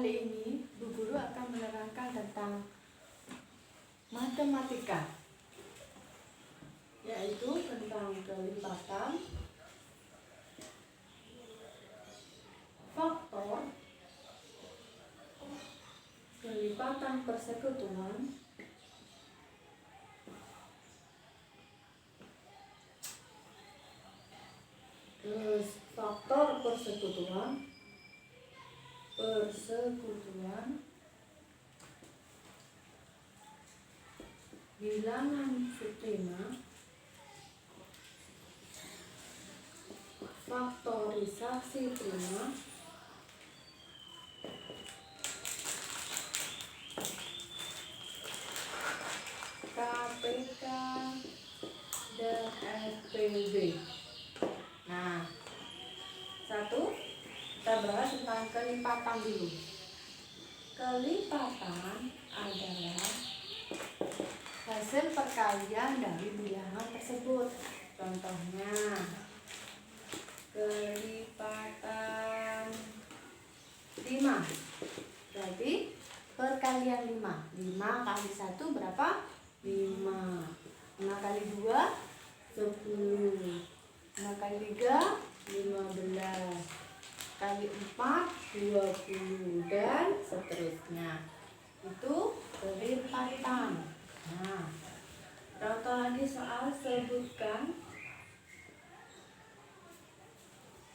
kali ini Bu Guru akan menerangkan tentang matematika, yaitu tentang kelipatan, faktor, kelipatan persekutuan, terus faktor persekutuan, bilangan subprima, faktorisasi prima, KPK, dan SPB. Nah, kita bahas tentang kelipatan dulu. Kelipatan adalah hasil perkalian dari bilangan tersebut. Contohnya, kelipatan 5 berarti perkalian 5. 5 kali 1 berapa? 5. 5 kali 2 10. 5 kali 3 15. Kali 4 20 dan seterusnya. Itu kelipatan. Nah, contoh lagi soal sebutkan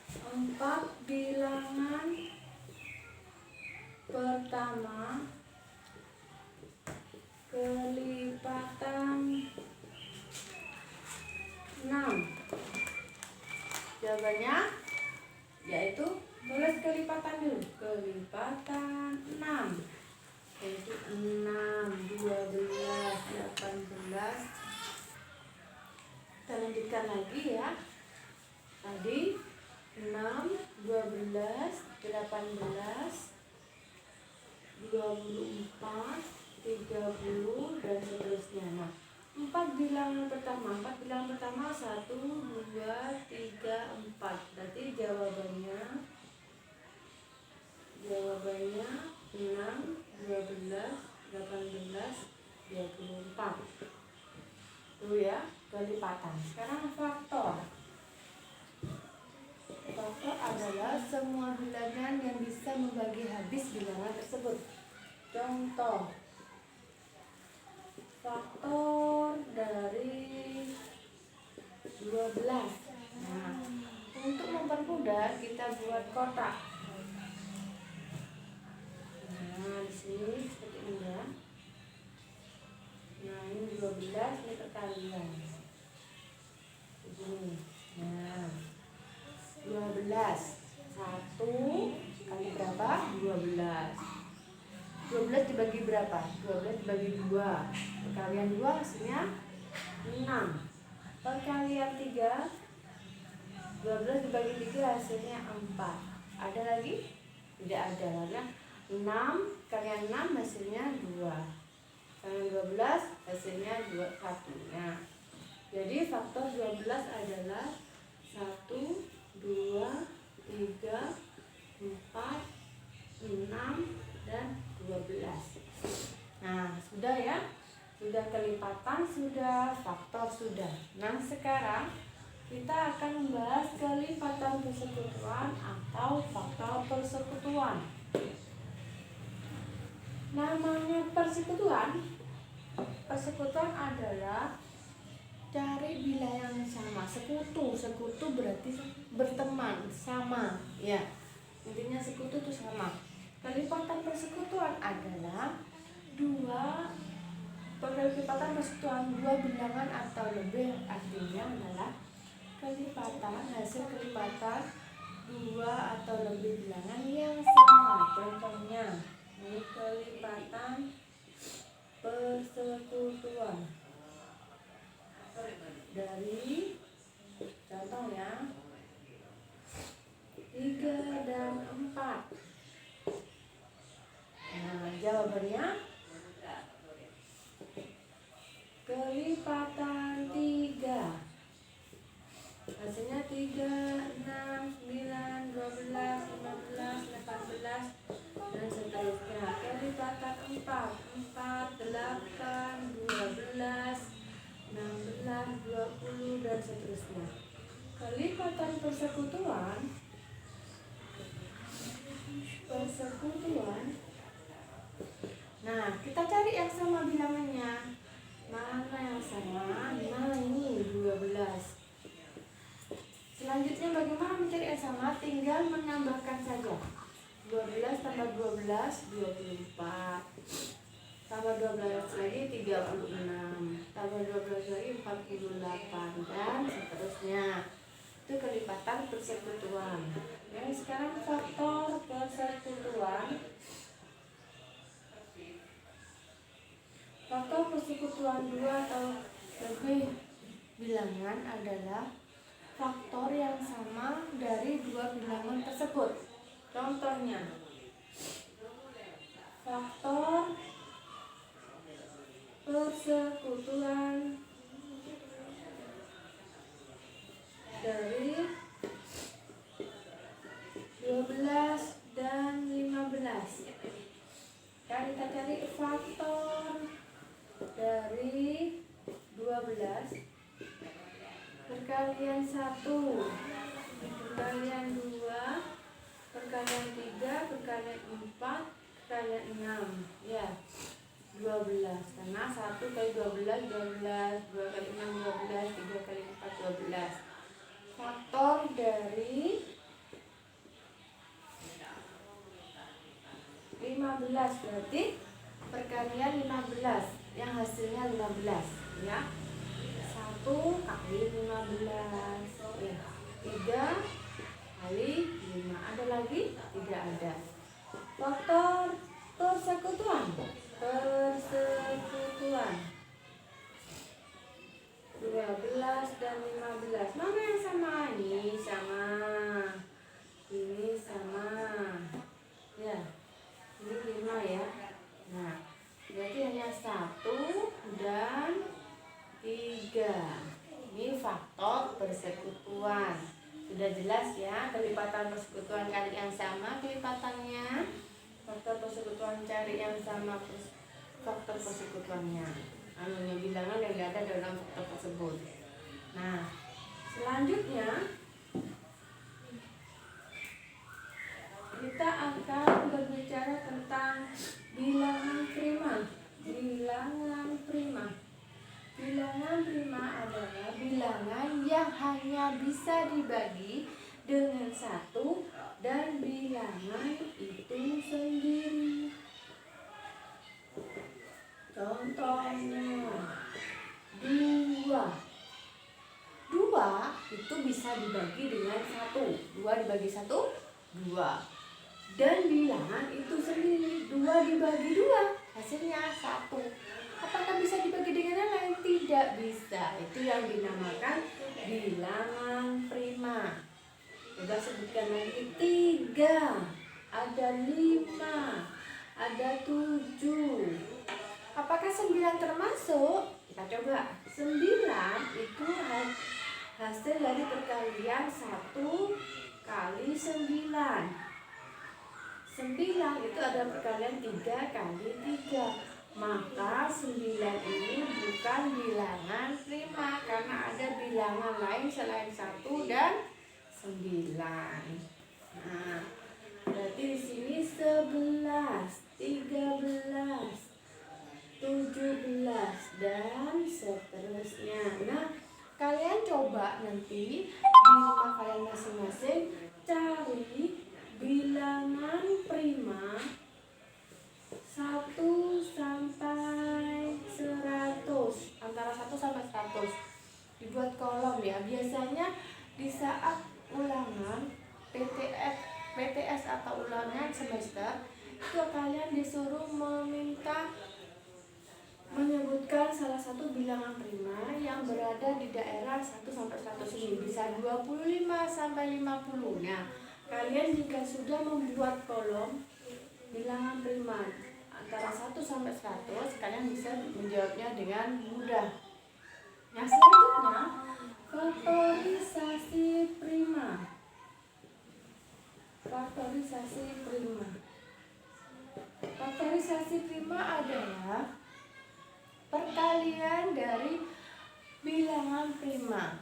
4 bilangan pertama kelipatan 6. Jawabannya yaitu tulis kelipatan dulu. Kelipatan 6 yaitu 6, 12, 18. Kita lanjutkan lagi ya. Tadi 6, 12, 18, 24, 30 dan seterusnya. Nah, 4 bilangan pertama 1, 2, 3, 4. Berarti jawabannya 6, 12, 18, 24. Itu ya kelipatan. Sekarang faktor. Faktor adalah semua bilangan yang bisa membagi habis bilangan tersebut. Contoh, faktor dari 12. Nah, untuk mempermudah kita buat kotak. Nah, di sini seperti ini ya. Nah, ini 12, ini perkalian. Begini. Nah, 12. 1 kali berapa? 12. 12 dibagi berapa? 12 dibagi 2. Perkalian 2 hasilnya 6. Perkalian 3, 12 dibagi 3 hasilnya 4. Ada lagi? Tidak ada, karena 6 kalian 6 hasilnya 2. Kalian 12 hasilnya 1. Nah, jadi faktor 12 adalah 1, 2, 3, 4, 6, dan 12. Nah, sudah ya. Sudah kelipatan, sudah faktor, sudah. Nah, sekarang kita akan membahas kelipatan persekutuan atau faktor persekutuan. Namanya persekutuan adalah cari bilangan yang sama. Sekutu berarti berteman, sama, ya. Intinya sekutu itu sama. Kelipatan persekutuan adalah kelipatan persekutuan 2 bilangan atau lebih. Artinya adalah hasil kelipatan 2 atau lebih bilangan yang sama. Contohnya, ini kelipatan persekutuan dari contohnya 3 dan 4. Nah, jawabannya kelipatan 3. Hasilnya 3, 6, 9, 12, 15, 18, dan seterusnya. Kelipatan 4, 8, 12, 16, 20 dan seterusnya. Kelipatan persekutuan nah, kita cari yang sama bilangannya. Mana yang sama? Nah, ini 12. Selanjutnya bagaimana mencari yang sama? Tinggal menambahkan saja. 12 tambah 12, 24. Tambah 12 lagi 36. Tambah 12 lagi 48 dan seterusnya. Itu kelipatan persekutuan. Ya, sekarang faktor persekutuan. Faktor persekutuan 2 atau lebih bilangan adalah faktor yang sama dari dua bilangan tersebut. Contohnya, faktor persekutuan dari 12 dan 15. Ya, kita cari faktor dari 12 perkalian 1 perkalian 2 perkalian 3 perkalian 4 perkalian 6. Ya, 12 karena 1 kali 12 12, 2 kali 6 12, 3 kali 4 12. Faktor dari 15 berarti perkalian 15 yang hasilnya 15 ya. 1 kali 15 ya. 3 kali 5. Ada lagi? Tidak ada. Faktor persekutuan 12 dan 15. Mana yang sama? Ini sama. Ini sama. Ya. Ini 5 ya. Nah, berarti hanya 1 dan 3. Ini faktor persekutuan. Sudah jelas ya, kelipatan persekutuan kali yang sama kelipatannya. Faktor persekutuan cari yang sama faktor persekutuannya. Anunya bilangan yang ada dalam faktor tersebut. Nah, selanjutnya kita akan berbicara tentang bilangan prima. Bilangan prima. Bilangan prima adalah bilangan yang hanya bisa dibagi dengan 1 dan bilangan itu sendiri. Contohnya 2. 2 itu bisa dibagi dengan 1. 2 dibagi 1, 2. Dan bilangan itu sendiri 2 dibagi 2 hasilnya 1. Apakah bisa dibagi dengan yang lain? Tidak bisa. Itu yang dinamakan bilangan prima. Sudah sebutkan lagi 3, ada 5, ada 7. Apakah 9 termasuk? Kita coba. 9 itu hasil dari perkalian 1 kali 9. 9 itu adalah perkalian 3 kali 3. Maka 9 ini bukan bilangan prima karena ada bilangan lain selain 1 dan 9. Nah, berarti di sini 11, 13, 17 dan seterusnya. Nah, kalian coba nanti di rumah kalian masing-masing cari bilangan prima 1 sampai 100, antara 1 sampai 100. Dibuat kolom ya. Biasanya di saat ulangan PTS atau ulangan semester itu kalian disuruh menyebutkan salah satu bilangan prima yang berada di daerah 1 sampai 100 ini. Bisa 25 sampai 50. Nah, kalian jika sudah membuat kolom bilangan prima antara 1 sampai 100, kalian bisa menjawabnya dengan mudah. Yang selanjutnya, faktorisasi prima. Faktorisasi prima. bilangan prima.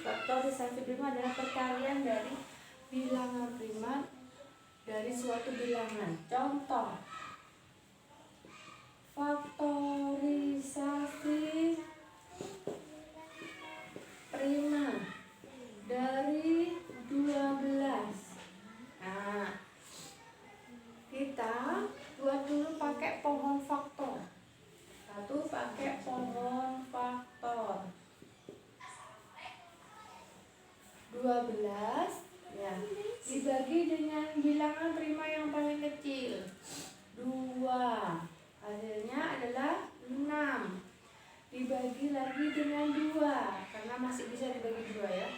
Faktorisasi prima adalah perkalian dari bilangan prima dari suatu bilangan. Contoh, faktorisasi prima dari 12. Nah, kita buat dulu pakai pohon faktor. Satu pakai pohon faktor 12 ya, dibagi dengan bilangan prima yang paling kecil 2, hasilnya adalah 6, dibagi lagi dengan 2 karena masih bisa dibagi 2 ya,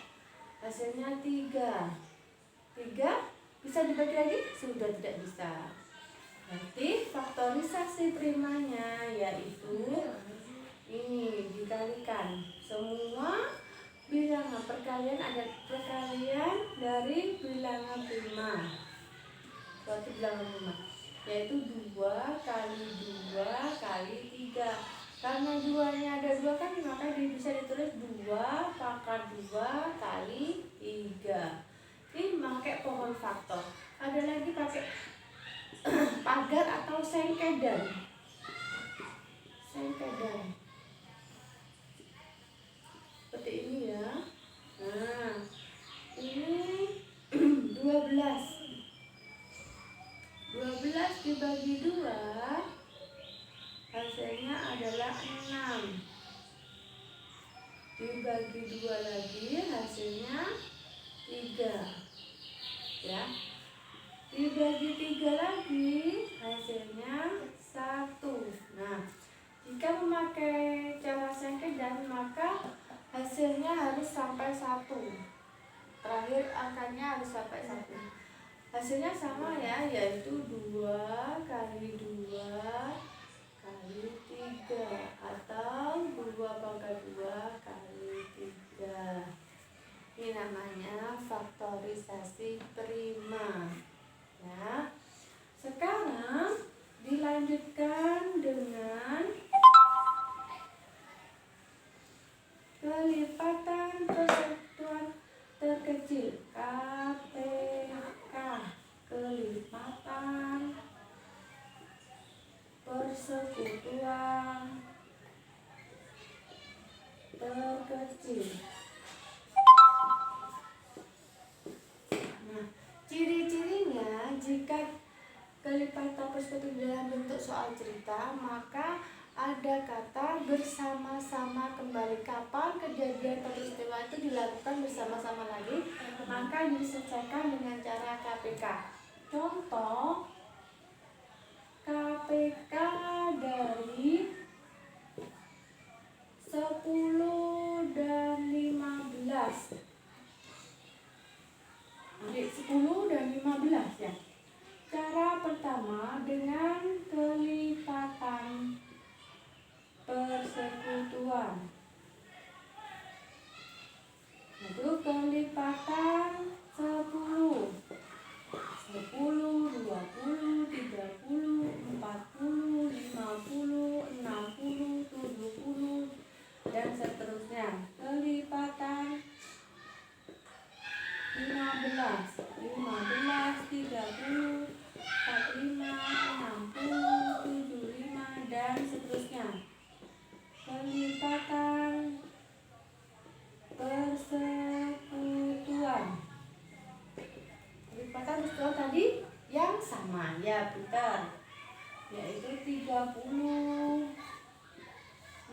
hasilnya 3 bisa dibagi lagi? Sudah tidak bisa. Nanti faktorisasi primanya yaitu ini dikalikan semua bilangan perkalian, ada perkalian dari bilangan prima, suatu bilangan prima yaitu 2 kali 2 kali 3. Karena 2-nya ada 2 kan, maka bisa ditulis 2 pangkat 2 kali 3. Ini pakai pohon faktor. Ada lagi pakai pagar atau sengkedan. Seperti ini ya. Nah, ini 12 dibagi 2 hasilnya adalah 6, dibagi 2 lagi hasilnya 3 ya, dibagi 3 lagi hasilnya 1. Nah, jika memakai cara sengkedan maka hasilnya harus sampai 1, terakhir angkanya harus sampai 1. Hasilnya sama ya, yaitu 2 kali 2 kali 3 atau 2 pangkat 2 kali 3. Ini namanya faktorisasi prima ya. Sekarang dilanjutkan dengan kelipatan persekutuan terkecil KPK. Kelipatan persekutuan terkecil. Nah, ciri-cirinya jika kelipatan persekutuan dalam bentuk soal cerita, maka ada kata bersama-sama kembali. Kapan kejadian peristiwa itu dilakukan bersama-sama lagi, maka diselesaikan dengan cara KPK. Contoh, KPK dari 10 dan 15. Jadi 10 dan 15 ya. Cara pertama dengan kelipatan persekutuan. Itu kelipatan 10, 20, 30, 40, 50, 60, 70 dan seterusnya. Kelipatan 15, 30, 45, 60, 75 dan seterusnya. Kelipatan persekutuan. Kelipatan persekutuan tadi yang sama ya, putar, yaitu 30,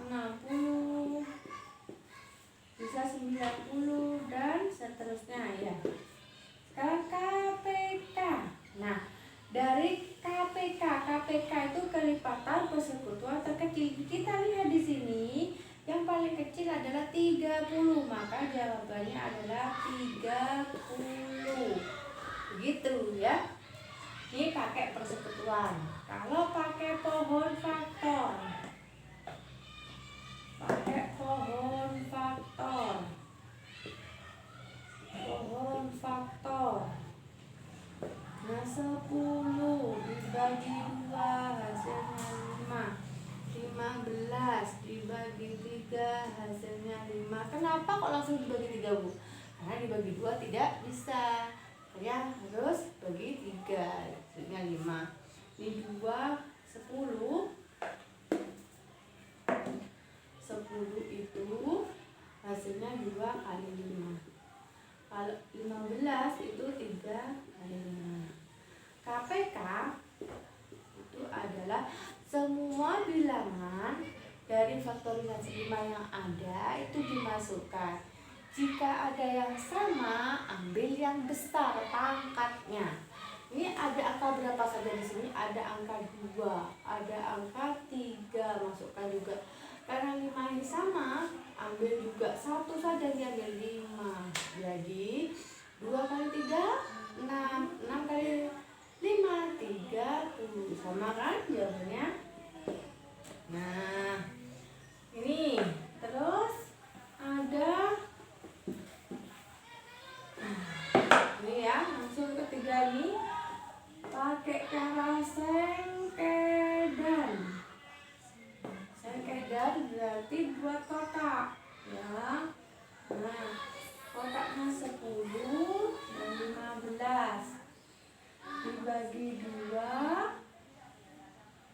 60, bisa 90 dan seterusnya ya. Sekarang KPK. Nah, dari KPK itu kelipatan persekutuan terkecil. Kita lihat di sini yang paling kecil adalah 30, maka jawabannya adalah 30. Begitu ya. Ini pakai persekutuan. Kalau pakai pohon faktor, nah 10 dibagi 2 hasilnya 5, 15 dibagi 3 hasilnya 5. Kenapa kok langsung dibagi 3, Bu? Karena dibagi 2 tidak bisa. Kalian harus bagi 3 hasilnya 5. Ini 2, 10. 10 itu hasilnya 2 kali 5. Kalau 15 itu 3 kali 5. KPK itu adalah semua bilangan dari faktorisasi 5 yang ada itu dimasukkan. Jika ada yang sama, ambil yang besar pangkatnya. Ini ada angka berapa saja di sini? Ada angka 2, ada angka 3, masukkan juga. Karena 5 ini sama, ambil juga 1 saja, diambil 5. Jadi 2 kali 3, 6. 6 kali 5, 30. Sama kan jawabannya? Nah, ini terus ada ini ya, langsung ketiga nih, pakai cara sengkedan. Sengkedan berarti buat kotak ya. Nah, kotaknya 10 dan 15 dibagi 2,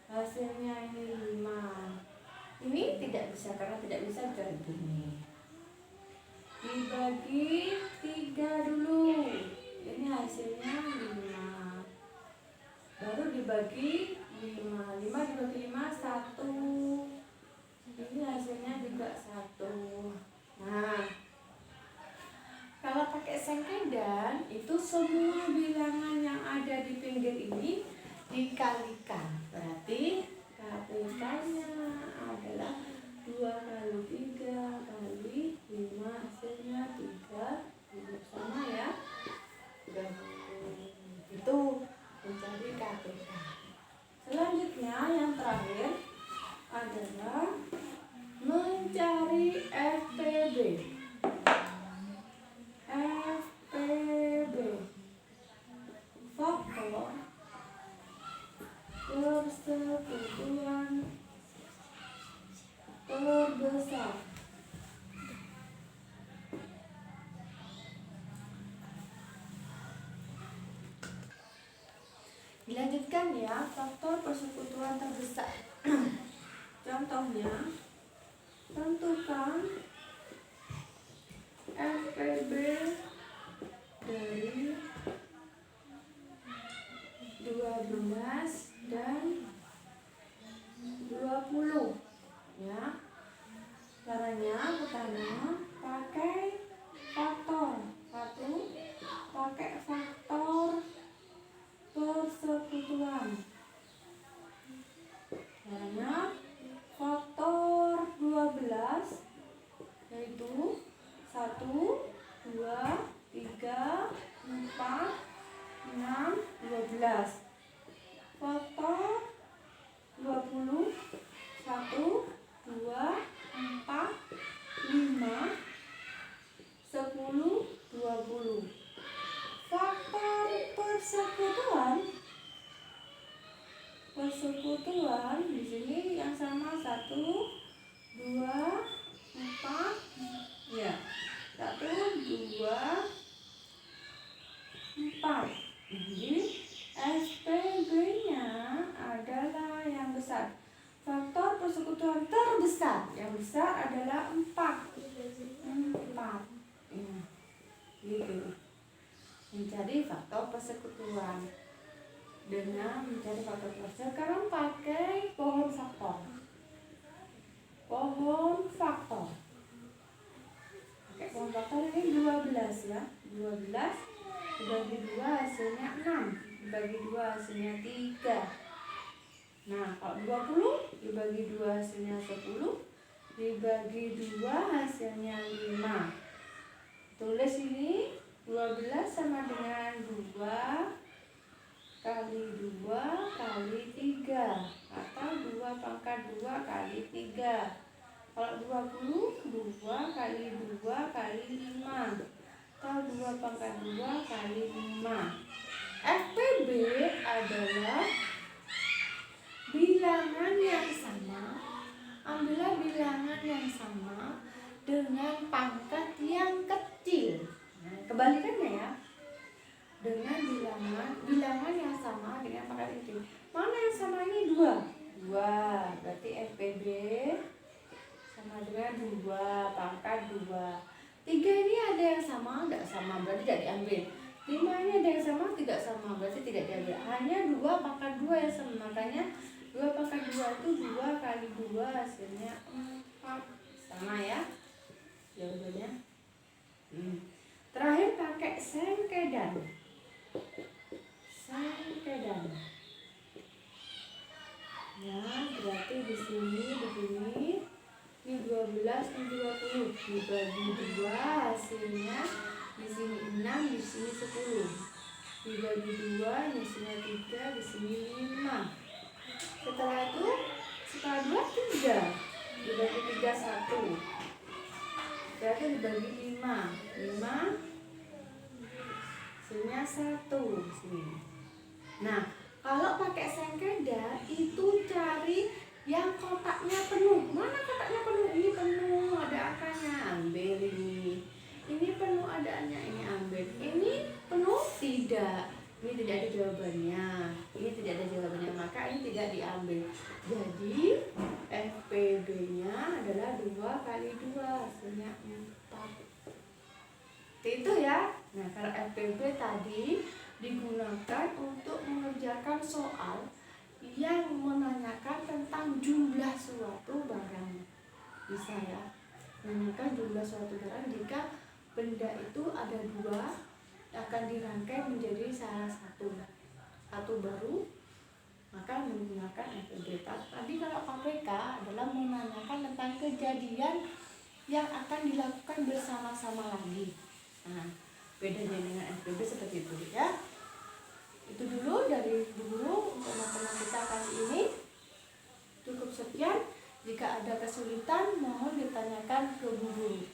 hasilnya ini 5. Ini tidak bisa, karena tidak bisa jadi gini. Dibagi 3 dulu, ini hasilnya 5. Baru dibagi 5. 5 dibagi 5, 1. Ini hasilnya juga 1. Nah, kalau pakai sengkedan itu semua bilangan yang ada di pinggir ini dikalikan. Berarti KPK-nya adalah 2 kali 3 kali 5, hasilnya 3. Sama ya. Itu mencari KPK. Selanjutnya yang terakhir adalah mencari FPB. FPB faktor persekutuan terbesar. Dilanjutkan ya, faktor persekutuan terbesar. Contohnya, tentukan FPB dari 12 dan 20 ya. Caranya pertama pakai faktor. 1, pakai faktor persekutuan. Caranya faktor 12 yaitu 1, 2, 3, 4, 6, 12. Faktor 20, 1, 2, 4, 5, 10, 20. Faktor persekutuan di sini yang sama 1, 2, 4 ya. 1, 2, 4. Jadi SPB-nya adalah yang besar. Faktor persekutuan terbesar yang besar adalah 4. 4. Ya. Gitu. Mencari faktor persekutuan dengan mencari faktor persekutuan. Sekarang pakai pohon faktor. Pohon faktor. Pakai pohon faktor ini 12 ya. 12 dibagi 2 hasilnya 6. Dibagi 2 hasilnya 3. Nah, kalau 20 dibagi 2 hasilnya 10. Dibagi 2 hasilnya 5. Tulis ini 12 sama dengan 2 kali 2 kali 3 atau 2 pangkat 2 kali 3. Kalau 20, 2 kali 2 kali 5 atau 2 pangkat 2 kali 5. FPB adalah bilangan yang sama. Ambillah bilangan yang sama dengan pangkat yang kecil. Nah, kebalikannya ya. Dengan bilangan yang sama dengan pangkat kecil. Mana yang sama ini? 2. Berarti FPB sama dengan 2, pangkat 2. 3 ini ada yang sama, enggak sama, berarti tidak diambil. 5 ini ada yang sama, tidak sama, berarti tidak diambil. Hanya 2 pangkat 2 yang sama, makanya 2 pangkat 2 itu 2 kali 2 hasilnya 4. Sama ya jawabannya. Terakhir pakai sengkedan. Ya, berarti di sini begini. Ini 12, ini 20. Dibagi 2 hasilnya di sini 6, di sini 10. Dibagi 2, di sini 3, di sini 5. Setelah itu, setelah 2, 3. Dibagi 3, 1. Setelah itu dibagi 5. 5, hasilnya 1. Sini. Nah, kalau pakai sengkeda itu cari yang kotaknya penuh. Mana kotaknya penuh? Ini penuh, ada angkanya, ambil ini. Ini penuh adanya, ini ambil. Ini penuh, tidak. Ini tidak ada jawabannya. Ini tidak ada jawabannya, maka ini tidak diambil. Jadi FPB-nya adalah 2 kali 2, hasilnya 4. Itu ya. Nah, kalau FPB tadi digunakan untuk mengerjakan soal yang menanyakan tentang jumlah suatu barang. Bisa ya, menanyakan jumlah suatu barang jika benda itu ada 2 akan dirangkai menjadi salah satu baru, maka menggunakan FPB. Tadi kalau KPK adalah menanyakan tentang kejadian yang akan dilakukan bersama-sama lagi. Nah, bedanya dengan FPB seperti itu ya. Itu dulu dari guru untuk matematika kali ini. Cukup sekian. Jika ada kesulitan mohon ditanyakan ke guru.